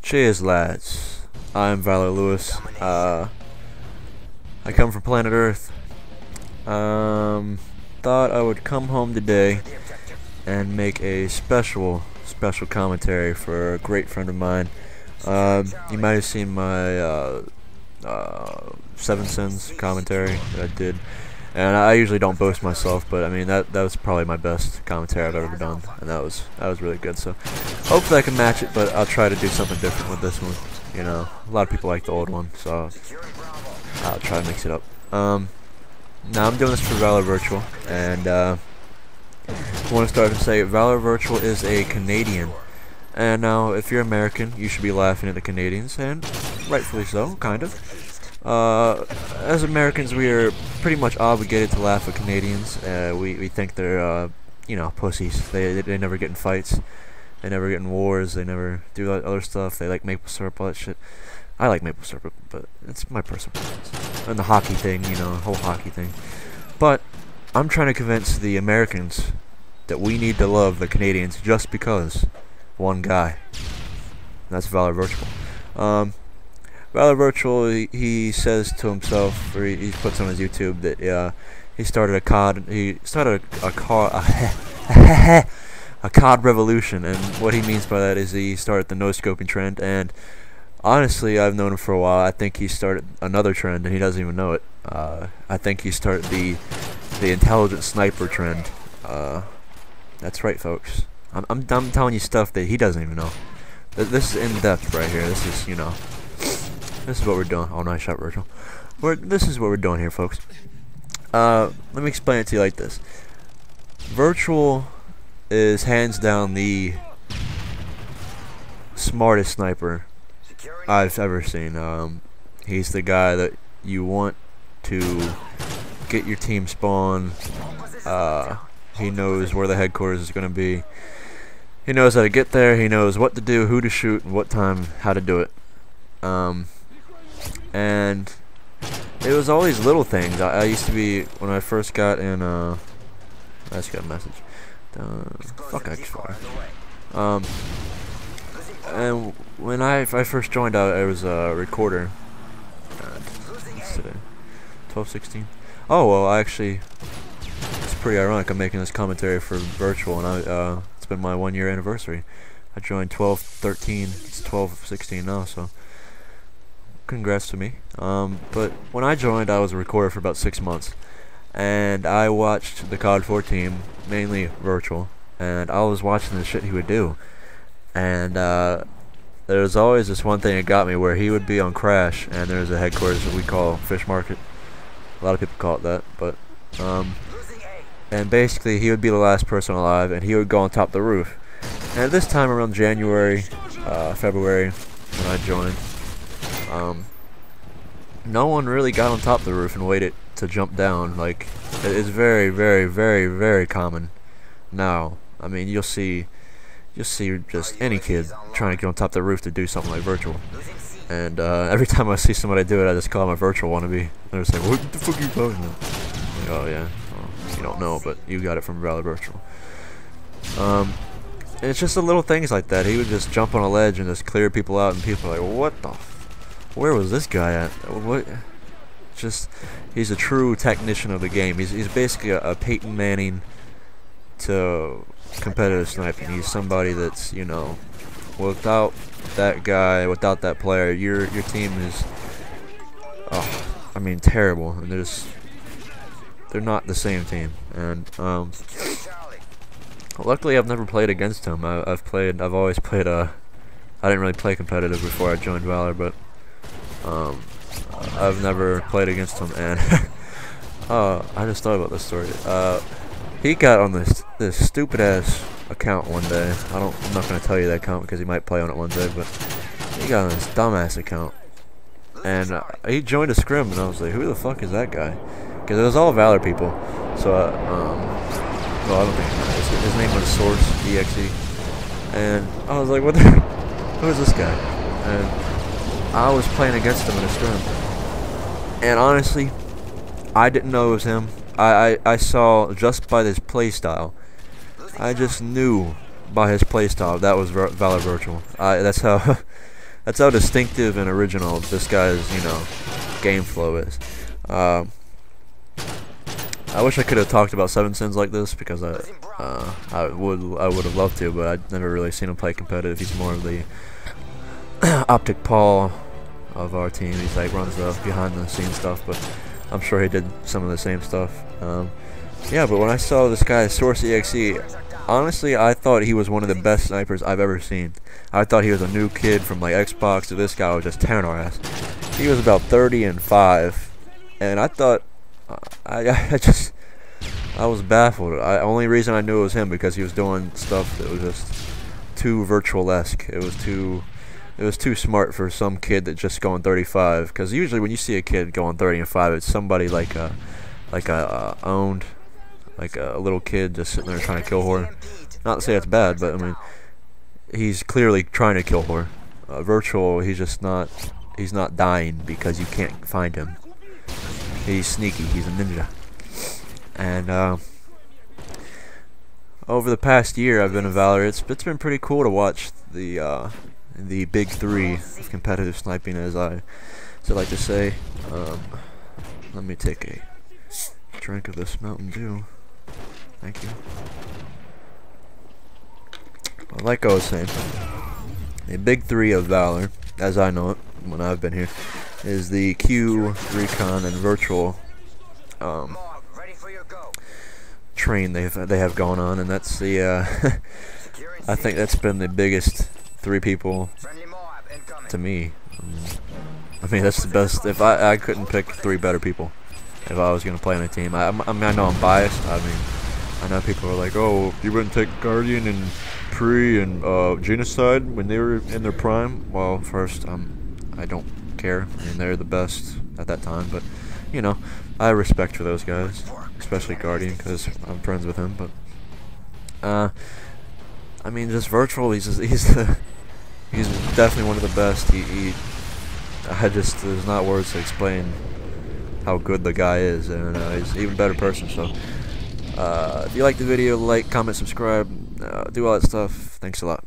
Cheers, lads. I'm VaLoR Lewis. I come from planet Earth. Thought I would come home today and make a special commentary for a great friend of mine. You might have seen my Seven Sins commentary that I did, and I usually don't boast myself, but I mean that was probably my best commentary I've ever done, and that was really good. So hopefully I can match it, but I'll try to do something different with this one. You know, a lot of people like the old one, so I'll try to mix it up. Now I'm doing this for VaLoR VirTuaL, and I want to start and say VaLoR VirTuaL is a Canadian. And now, if you're American, you should be laughing at the Canadians, and rightfully so, kind of. As Americans, we are pretty much obligated to laugh at Canadians. We think they're, you know, pussies. They never get in fights. They never get in wars. They never do that other stuff. They like maple syrup, all that shit. I like maple syrup, but it's my personal preference. And the hockey thing, you know, the whole hockey thing. But I'm trying to convince the Americans that we need to love the Canadians just because. One guy. That's VaLoR VirTuaL. VaLoR VirTuaL, he says to himself, or he puts on his YouTube that he started a COD revolution, and what he means by that is he started the no-scoping trend. And honestly, I've known him for a while. I think he started another trend, and he doesn't even know it. I think he started the intelligent sniper trend. That's right, folks. I'm telling you stuff that he doesn't even know. This is in depth right here. This is, you know, this is what we're doing. Oh, nice shot, Virtual. This is what we're doing here, folks. Let me explain it to you like this. VirTuaL is hands down the smartest sniper I've ever seen. He's the guy that you want to get your team spawn. He knows where the headquarters is going to be. He knows how to get there. He knows what to do, who to shoot, and what time, how to do it. And it was all these little things. I used to be, when I first got in, I just got a message. Fuck X-Fire. And when I first joined, I was a recorder. What's today? 12/16. Oh well, actually, it's pretty ironic. I'm making this commentary for VirTuaL, and it's been my 1-year anniversary. I joined 12/13. It's 12/16 now, so congrats to me. But when I joined, I was a recorder for about 6 months, and I watched the COD 4 team, mainly VirTuaL, and I was watching the shit he would do. And there was always this one thing that got me, where he would be on Crash, and there's a headquarters that we call Fish Market. A lot of people call it that, but and basically he would be the last person alive, and he would go on top of the roof. And at this time around January, February, when I joined, no one really got on top of the roof and waited to jump down. Like, it's very, very, very, very common now. I mean, you'll see just any kid trying to get on top of the roof to do something like VirTuaL. And every time I see somebody do it, I just call them a VirTuaL wannabe. They're just like, what the fuck are you talking about? Like, oh yeah, well, you don't know, but you got it from VaLoR VirTuaL. And it's just the little things like that. He would just jump on a ledge and just clear people out, and people are like, what the where was this guy at? What? Just, he's a true technician of the game. He's basically a Peyton Manning to competitive sniping. He's somebody that's, you know, without that guy, without that player, your team is, I mean, terrible. And they're not the same team. And luckily, I've never played against him. I've always played I didn't really play competitive before I joined VaLoR, but I've never played against him. And I just thought about this story. He got on this stupid ass account one day. I'm not gonna tell you that account because he might play on it one day, but he got on this dumbass account, and he joined a scrim, and I was like, who the fuck is that guy? Because it was all VaLoR people. So well, I don't think his name was Source EXE, and I was like, what the who is this guy? And I was playing against him in a scrim, and honestly, I didn't know it was him. I saw just by his playstyle. I just knew by his playstyle that was VaLoR VirTuaL. That's that's how distinctive and original this guy's, you know, game flow is. I wish I could have talked about Seven Sins like this, because I would have loved to, but I've never really seen him play competitive. He's more of the optic Paul of our team. He's like runs the behind the scenes stuff, but I'm sure he did some of the same stuff. Yeah, but when I saw this guy Source EXE, honestly, I thought he was one of the best snipers I've ever seen. I thought he was a new kid from like Xbox, to this guy was just tearing our ass. He was about 30-5, and I thought, I was baffled. Only reason I knew it was him because he was doing stuff that was just too virtual-esque. It was too smart for some kid that just going 35. Because usually when you see a kid going 30-5, it's somebody like a little kid just sitting there trying to kill whore. Not to say that's bad, but I mean, he's clearly trying to kill whore. VirTuaL, he's not dying because you can't find him. He's sneaky. He's a ninja. And over the past year I've been a VaLoR. It's been pretty cool to watch the big three of competitive sniping, as I like to say. Let me take a drink of this Mountain Dew. Thank you. Well, like I was saying, the big three of VaLoR, as I know it when I've been here, is the Q, Recon, and VirTuaL train they have gone on, and that's the I think that's been the biggest three people to me. I mean, that's the best. If I couldn't pick three better people if I was gonna play on a team. I mean, I know I'm biased. I mean, I know people are like, oh, you wouldn't take Guardian and Pre and Genocide when they were in their prime. Well, first, I don't care. I mean, they're the best at that time, but you know, I have respect for those guys, especially Guardian, because I'm friends with him. But I mean, just VirTuaL, he's definitely one of the best. There's not words to explain how good the guy is, and he's an even better person. So if you like the video, like, comment, subscribe, do all that stuff. Thanks a lot.